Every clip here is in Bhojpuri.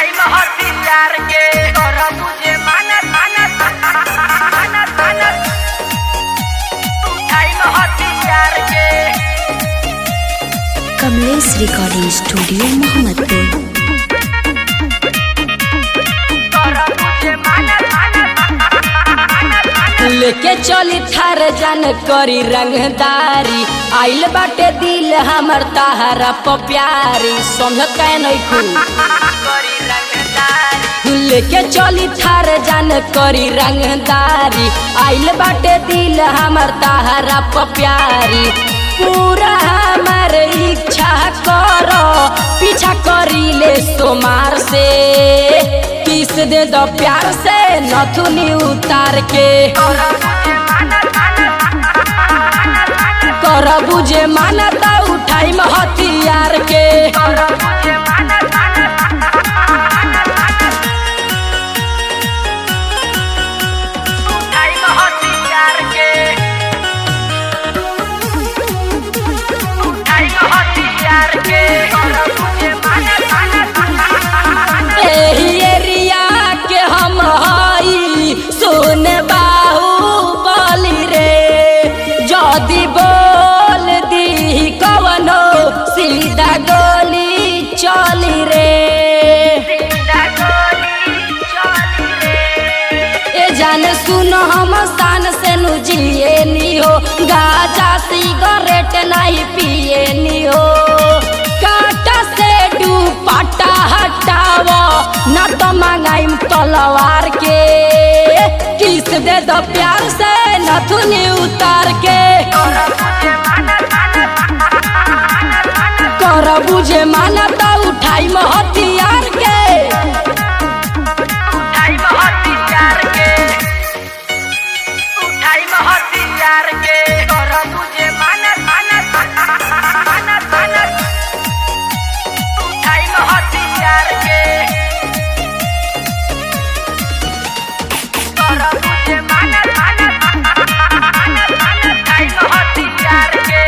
उठाई महती प्यार के और तुझे मानत मानत मानत मानत उठाई महती प्यार के। Kamlesh recording studio Mohammadpur. लेके चली थार जान करी रंगदारी आइल बाटे दिल हमर ताहरा प प्यारी समझत काहे नहीं खू लेके चली थार जान करी रंगदारी आइल बाटे दिल हमर ताहरा प प्यारी पूरा हमर इच्छा करो पीछा करी ले सोमार से किस दे दो प्यार से नथुनी उतार के कर बुझे मानता उठाई हथियार के सीधा गोली चली रे ए जाने सुनो हम स्थान से नुजिए नी हो गाजा सिगरेट नहीं पिए नी हो काटा से दुपट्टा हटावो ना तो मंगाई तलवार के किस दे दो प्यार से नथुनी उतार के कर बुझे मानता उठाई हथियार के उठाई हथियार के उठाई हथियार के कर बुझे मानत मानत मानत मानत उठाई हथियार के कर बुझे मानत मानत मानत उठाई हथियार के।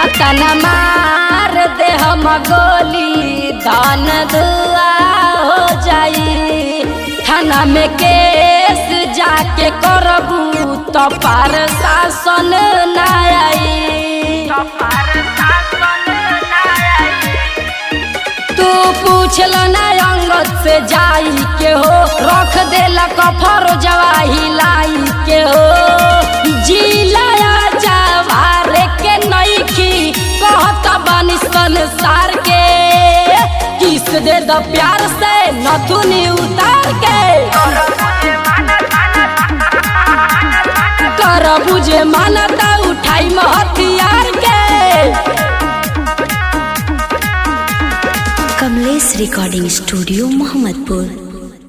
अतना मार दे हम गोली दान दुआ हो जाई थाना में केस जाके करबू तो पार शासन न आई तू पूछल न अंगत से जाई के हो रख देला कफर जवाही लाई के हो जिलाया जवार के नईखी कहता बानी संसार के किस दे द प्यार से नथुनी उतार के कर बुझे मानता उठाई हथियार के। Kamlesh recording studio Mohammadpur.